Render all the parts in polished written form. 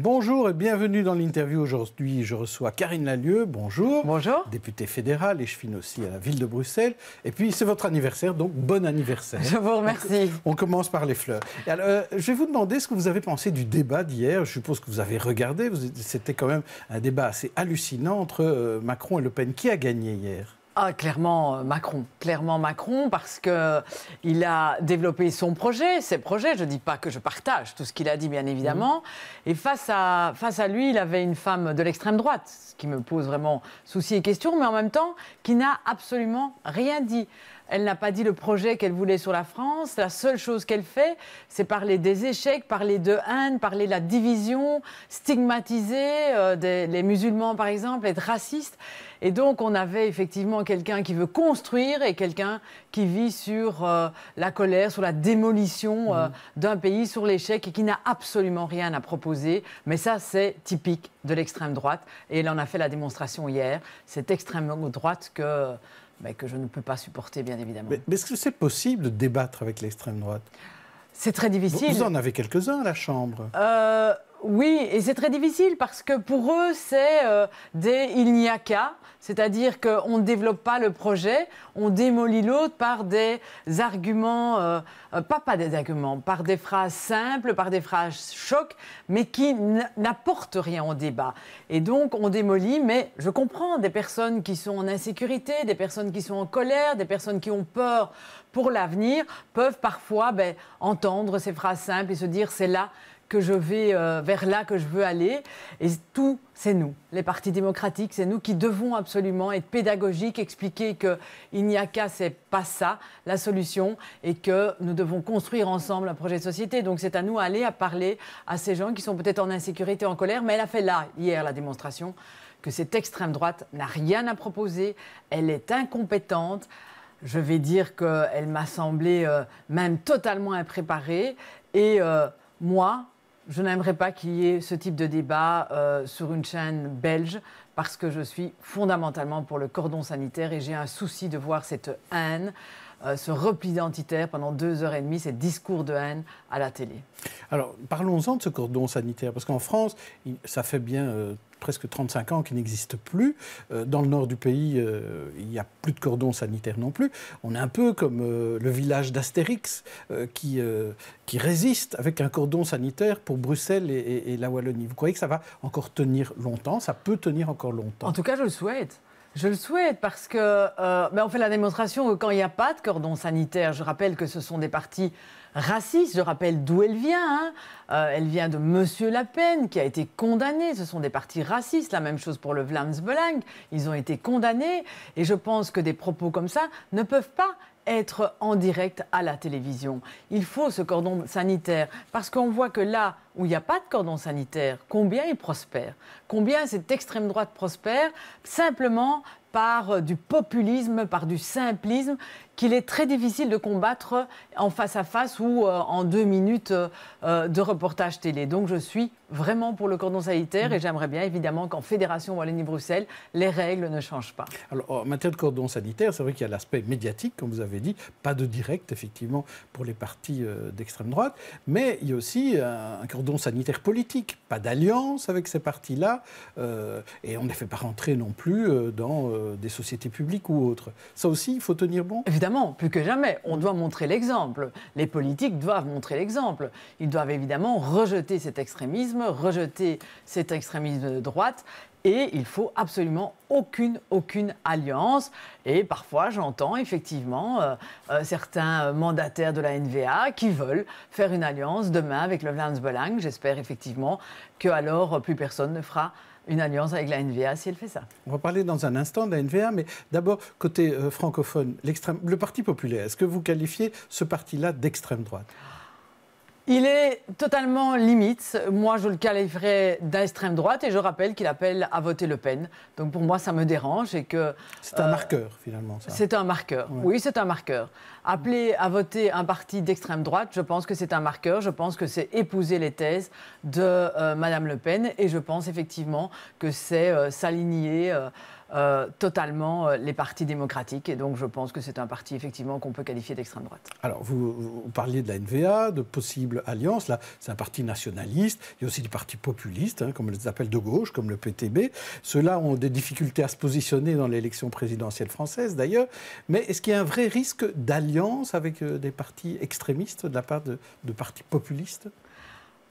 Bonjour et bienvenue dans l'interview. Aujourd'hui, je reçois Karine Lallieu. Bonjour. Bonjour. Députée fédérale, échevine aussi à la ville de Bruxelles. Et puis, c'est votre anniversaire, donc bon anniversaire. Je vous remercie. Donc, on commence par les fleurs. Alors, je vais vous demander ce que vous avez pensé du débat d'hier. Je suppose que vous avez regardé. C'était quand même un débat assez hallucinant entre Macron et Le Pen. Qui a gagné hier ? Ah, clairement Macron, parce qu'il a développé son projet, ses projets. Je ne dis pas que je partage tout ce qu'il a dit, bien évidemment. Et face à lui, il avait une femme de l'extrême droite, ce qui me pose vraiment souci et question, mais en même temps, qui n'a absolument rien dit. Elle n'a pas dit le projet qu'elle voulait sur la France. La seule chose qu'elle fait, c'est parler des échecs, parler de haine, parler de la division, stigmatiser les musulmans, par exemple, être raciste. Et donc, on avait effectivement quelqu'un qui veut construire et quelqu'un qui vit sur la colère, sur la démolition d'un pays, sur l'échec et qui n'a absolument rien à proposer. Mais ça, c'est typique de l'extrême droite. Et elle en a fait la démonstration hier. Cette extrême droite que je ne peux pas supporter, bien évidemment. Mais est-ce que c'est possible de débattre avec l'extrême droite ? C'est très difficile. Vous en avez quelques-uns à la Chambre. Oui, et c'est très difficile parce que pour eux, c'est il n'y a qu'à. C'est-à-dire qu'on ne développe pas le projet, on démolit l'autre par des arguments, pas des arguments, par des phrases simples, par des phrases chocs, mais qui n'apportent rien au débat. Et donc, on démolit, mais je comprends des personnes qui sont en insécurité, des personnes qui sont en colère, des personnes qui ont peur pour l'avenir, peuvent parfois entendre ces phrases simples et se dire « c'est là ». Que je vais vers là que je veux aller. Et tout, c'est nous, les partis démocratiques, c'est nous qui devons absolument être pédagogiques, expliquer qu'il n'y a qu'à, c'est pas ça, la solution, et que nous devons construire ensemble un projet de société. Donc c'est à nous d'aller à parler à ces gens qui sont peut-être en insécurité, en colère, mais elle a fait là, hier, la démonstration que cette extrême droite n'a rien à proposer, elle est incompétente. Je vais dire qu'elle m'a semblé même totalement impréparée, et moi, je n'aimerais pas qu'il y ait ce type de débat sur une chaîne belge parce que je suis fondamentalement pour le cordon sanitaire et j'ai un souci de voir cette haine, ce repli identitaire pendant 2h30, ces discours de haine à la télé. Alors, parlons-en de ce cordon sanitaire, parce qu'en France, ça fait bien presque 35 ans qu'il n'existe plus. Dans le nord du pays, il n'y a plus de cordon sanitaire non plus. On est un peu comme le village d'Astérix qui résiste avec un cordon sanitaire pour Bruxelles et la Wallonie. Vous croyez que ça va encore tenir longtemps ? Ça peut tenir encore longtemps ? En tout cas, je le souhaite. Je le souhaite parce que on fait la démonstration que quand il n'y a pas de cordon sanitaire, je rappelle que ce sont des partis racistes, je rappelle d'où elle vient. Elle vient de Monsieur Le Pen qui a été condamné. Ce sont des partis racistes. La même chose pour le Vlaams Belang. Ils ont été condamnés. Et je pense que des propos comme ça ne peuvent pas être en direct à la télévision. Il faut ce cordon sanitaire parce qu'on voit que là où il n'y a pas de cordon sanitaire, combien il prospère, combien cette extrême droite prospère simplement par du populisme, par du simplisme qu'il est très difficile de combattre en face à face ou en 2 minutes de reportage télé. Donc je suis vraiment pour le cordon sanitaire et j'aimerais bien évidemment qu'en Fédération Wallonie-Bruxelles, les règles ne changent pas. Alors en matière de cordon sanitaire, c'est vrai qu'il y a l'aspect médiatique, comme vous avez dit, pas de direct effectivement pour les partis d'extrême droite, mais il y a aussi un cordon sanitaire politique, pas d'alliance avec ces partis-là et on ne les fait pas rentrer non plus dans des sociétés publiques ou autres. Ça aussi, il faut tenir bon ? Évidemment, plus que jamais, on doit montrer l'exemple. Les politiques doivent montrer l'exemple. Ils doivent évidemment rejeter cet extrémisme de droite. Et il faut absolument aucune alliance. Et parfois, j'entends effectivement certains mandataires de la NVA qui veulent faire une alliance demain avec le Vlaams Belang. J'espère effectivement que alors plus personne ne fera une alliance avec la NVA si elle fait ça. On va parler dans un instant de la NVA, mais d'abord, côté francophone, le Parti populaire, est-ce que vous qualifiez ce parti-là d'extrême droite ? Il est totalement limite. Moi, je le qualifierais d'extrême droite et je rappelle qu'il appelle à voter Le Pen. Donc pour moi, ça me dérange et que... C'est un marqueur, finalement, ça. C'est un marqueur, ouais. Oui, c'est un marqueur. Appeler à voter un parti d'extrême droite, je pense que c'est un marqueur. Je pense que c'est épouser les thèses de Madame Le Pen et je pense effectivement que c'est s'aligner totalement les partis démocratiques. Et donc je pense que c'est un parti effectivement qu'on peut qualifier d'extrême droite. Alors vous parliez de la NVA, de possibles alliances. Là, c'est un parti nationaliste. Il y a aussi des partis populistes, hein, comme on les appelle de gauche, comme le PTB. Ceux-là ont des difficultés à se positionner dans l'élection présidentielle française d'ailleurs. Mais est-ce qu'il y a un vrai risque d'alliance avec des partis extrémistes de la part de partis populistes ?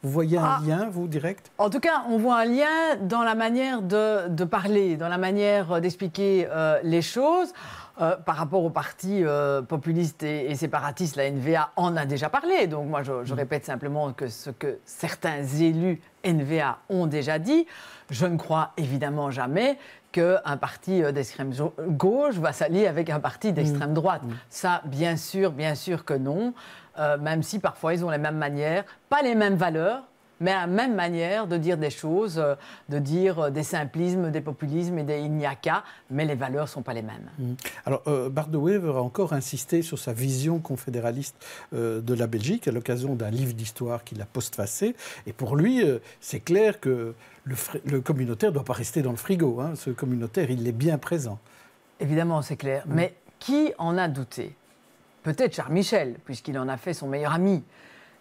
Vous voyez un lien, vous, direct ? En tout cas, on voit un lien dans la manière de parler, dans la manière d'expliquer les choses. Par rapport aux partis populistes et séparatistes, la NVA en a déjà parlé. Donc moi, je répète simplement que ce que certains élus NVA ont déjà dit. Je ne crois évidemment jamais qu'un parti d'extrême gauche va s'allier avec un parti d'extrême droite. Ça, bien sûr que non. Même si parfois ils ont les mêmes manières, pas les mêmes valeurs, mais la même manière de dire des choses, de dire des simplismes, des populismes et des il n'y a qu'à, mais les valeurs ne sont pas les mêmes. Alors, Bart De Wever a encore insisté sur sa vision confédéraliste de la Belgique à l'occasion d'un livre d'histoire qu'il a postfacé. Et pour lui, c'est clair que le communautaire ne doit pas rester dans le frigo. Hein. Ce communautaire, il est bien présent. Évidemment, c'est clair. Mais qui en a douté ? Peut-être Charles Michel, puisqu'il en a fait son meilleur ami.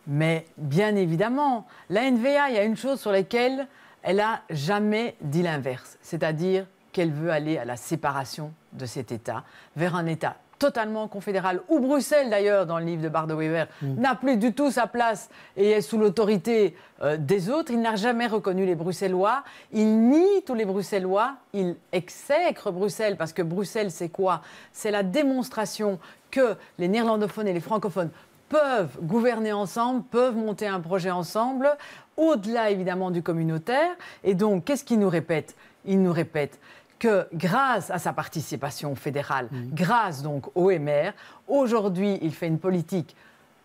Mais bien évidemment, la NVA, il y a une chose sur laquelle elle n'a jamais dit l'inverse. C'est-à-dire qu'elle veut aller à la séparation de cet État, vers un État totalement confédéral, où Bruxelles, d'ailleurs, dans le livre de Bart De Wever, n'a plus du tout sa place et est sous l'autorité des autres. Il n'a jamais reconnu les Bruxellois. Il nie tous les Bruxellois. Il exècre Bruxelles, parce que Bruxelles, c'est quoi ? C'est la démonstration que les néerlandophones et les francophones peuvent gouverner ensemble, peuvent monter un projet ensemble, au-delà, évidemment, du communautaire. Et donc, qu'est-ce qu'il nous répète ? Il nous répète que grâce à sa participation fédérale, grâce donc au MR, aujourd'hui, il fait une politique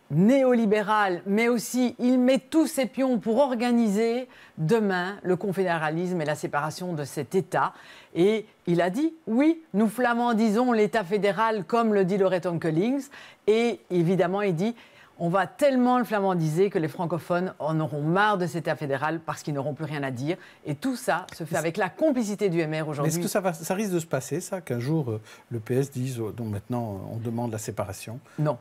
néolibérale, mais aussi il met tous ses pions pour organiser demain le confédéralisme et la séparation de cet État. Et il a dit, oui, nous flamandisons l'État fédéral, comme le dit Loret Onkelings. Et évidemment, il dit, on va tellement le flamandiser que les francophones en auront marre de cet État fédéral parce qu'ils n'auront plus rien à dire. Et tout ça se fait avec la complicité du MR aujourd'hui. Est-ce que ça risque de se passer, ça, qu'un jour le PS dise, donc maintenant on demande la séparation ? Non.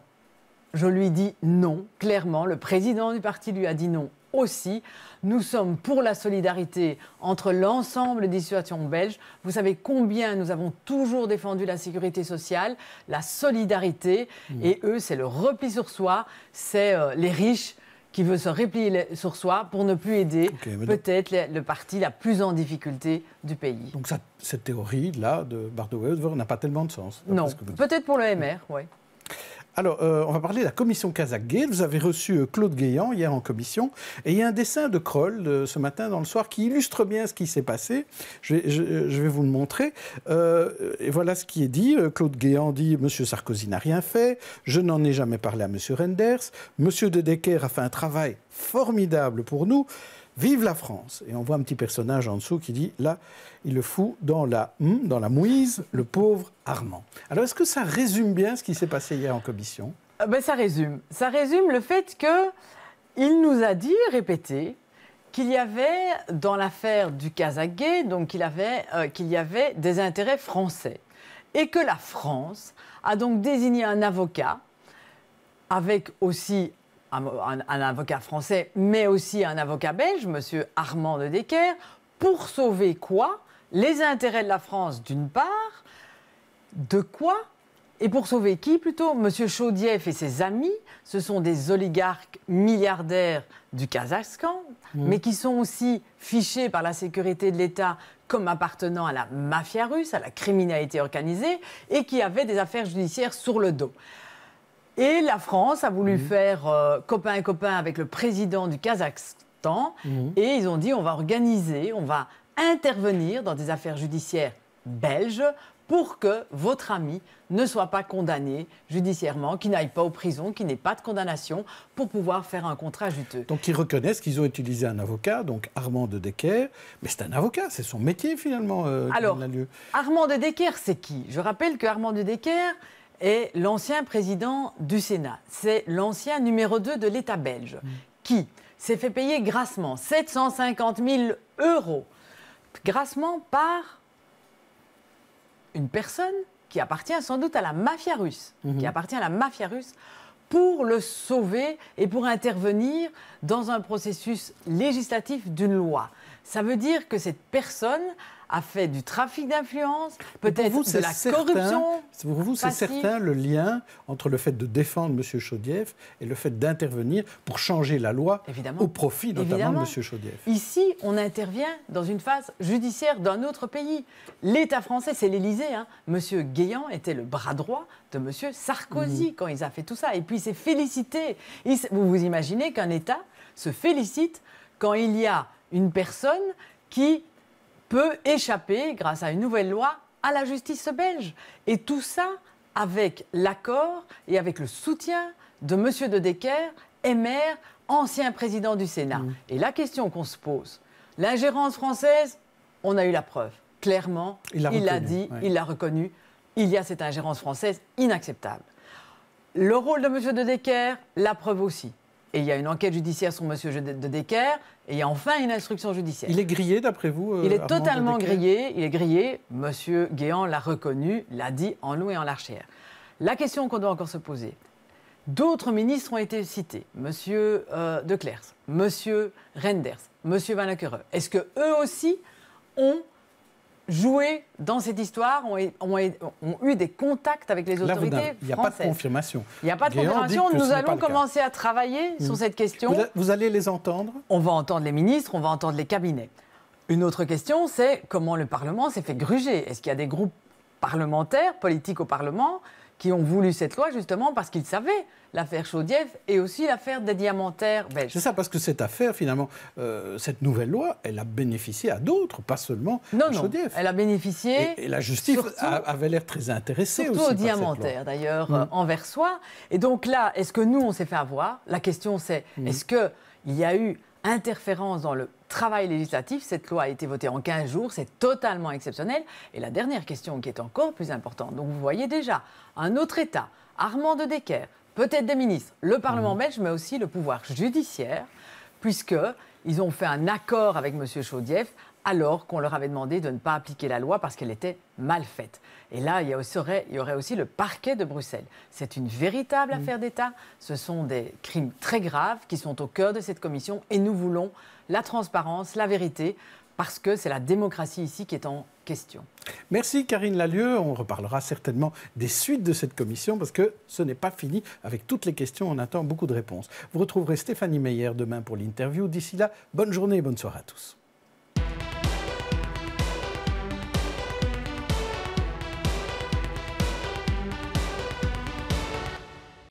Je lui dis non, clairement. Le président du parti lui a dit non aussi. Nous sommes pour la solidarité entre l'ensemble des situations belges. Vous savez combien nous avons toujours défendu la sécurité sociale, la solidarité. Et eux, c'est le repli sur soi, c'est les riches qui veulent se replier sur soi pour ne plus aider peut-être le parti la plus en difficulté du pays. Donc cette théorie-là de Bart De Wever n'a pas tellement de sens. Non, peut-être pour le MR, oui. Alors, on va parler de la commission Kazakh-Gate. Vous avez reçu Claude Guéant hier en commission. Et il y a un dessin de Kroll ce matin dans le soir qui illustre bien ce qui s'est passé. Je vais vous le montrer. Et voilà ce qui est dit. Claude Guéant dit « Monsieur Sarkozy n'a rien fait. Je n'en ai jamais parlé à Monsieur Renders. Monsieur De Decker a fait un travail formidable pour nous. Vive la France !» Et on voit un petit personnage en dessous qui dit, là, il le fout dans la mouise, le pauvre Armand. Alors, est-ce que ça résume bien ce qui s'est passé hier en commission ? Ça résume. Ça résume le fait qu'il nous a dit, répété, qu'il y avait, dans l'affaire du Kazakh-Gate, donc qu'il y avait des intérêts français. Et que la France a donc désigné un avocat, avec aussi un avocat français, mais aussi un avocat belge, M. Armand De Decker, pour sauver quoi ? Les intérêts de la France, d'une part. De quoi ? Et pour sauver qui, plutôt ? M. Chaudieff et ses amis, ce sont des oligarques milliardaires du Kazakhstan, mais qui sont aussi fichés par la sécurité de l'État comme appartenant à la mafia russe, à la criminalité organisée, et qui avaient des affaires judiciaires sur le dos. Et la France a voulu faire copain-copain avec le président du Kazakhstan. Et ils ont dit, on va intervenir dans des affaires judiciaires belges pour que votre ami ne soit pas condamné judiciairement, qu'il n'aille pas aux prisons, qu'il n'ait pas de condamnation, pour pouvoir faire un contrat juteux. Donc ils reconnaissent qu'ils ont utilisé un avocat, donc Armand De Decker, mais c'est un avocat, c'est son métier finalement. Alors, Armand De Decker, c'est qui ? Je rappelle que Armand De Decker est l'ancien président du Sénat. C'est l'ancien numéro 2 de l'État belge, qui s'est fait payer grassement 750 000 €, grassement par une personne qui appartient sans doute à la mafia russe, pour le sauver et pour intervenir dans un processus législatif d'une loi. Ça veut dire que cette personne a fait du trafic d'influence, peut-être de la corruption. Pour vous, c'est certain le lien entre le fait de défendre M. Chaudieff et le fait d'intervenir pour changer la loi au profit notamment de M. Chaudieff. Ici, on intervient dans une phase judiciaire d'un autre pays. L'État français, c'est l'Élysée. M. Guéant était le bras droit de M. Sarkozy quand il a fait tout ça. Et puis, il s'est félicité. Vous vous imaginez qu'un État se félicite quand il y a une personne qui peut échapper, grâce à une nouvelle loi, à la justice belge. Et tout ça avec l'accord et avec le soutien de M. De Decker, MR, ancien président du Sénat. Et la question qu'on se pose, l'ingérence française, on a eu la preuve. Clairement, il l'a dit, il l'a reconnu, il y a cette ingérence française inacceptable. Le rôle de M. De Decker, la preuve aussi. Et il y a une enquête judiciaire sur M. De Decker, et il y a enfin une instruction judiciaire. Il est grillé, d'après vous Il est totalement grillé. Il est grillé. M. Guéant l'a reconnu, l'a dit en long et en large. La question qu'on doit encore se poser, d'autres ministres ont été cités. M. De Clers, M. Renders, M. Van Leckere. Est-ce qu'eux aussi ont joué dans cette histoire, ont eu des contacts avec les autorités françaises? Il n'y a pas de confirmation. Il n'y a pas de confirmation. Nous allons commencer à travailler sur cette question. Vous allez les entendre? On va entendre les ministres, on va entendre les cabinets. Une autre question, c'est comment le Parlement s'est fait gruger. Est-ce qu'il y a des groupes parlementaires, politiques au Parlement, qui ont voulu cette loi justement parce qu'ils savaient l'affaire Chaudieff et aussi l'affaire des diamantaires belges? C'est ça, parce que cette affaire, finalement, cette nouvelle loi, elle a bénéficié à d'autres, pas seulement à Chaudieff. Elle a bénéficié... Et la justice avait l'air très intéressée aussi. Surtout aux diamantaires, d'ailleurs, enversois. Et donc là, est-ce que nous, on s'est fait avoir? La question, c'est, est-ce qu'il y a eu interférence dans le travail législatif? Cette loi a été votée en 15 jours, c'est totalement exceptionnel. Et la dernière question qui est encore plus importante, donc vous voyez déjà, un autre État, Armand De Decker, peut-être des ministres, le Parlement belge, mais aussi le pouvoir judiciaire, puisqu'ils ont fait un accord avec M. Chaudieff, alors qu'on leur avait demandé de ne pas appliquer la loi parce qu'elle était mal faite. Et là, il y aurait aussi le parquet de Bruxelles. C'est une véritable affaire d'État. Ce sont des crimes très graves qui sont au cœur de cette commission et nous voulons la transparence, la vérité, parce que c'est la démocratie ici qui est en question. Merci Karine Lallieu. On reparlera certainement des suites de cette commission parce que ce n'est pas fini avec toutes les questions. On attend beaucoup de réponses. Vous retrouverez Stéphanie Meyer demain pour l'interview. D'ici là, bonne journée et bonne soirée à tous.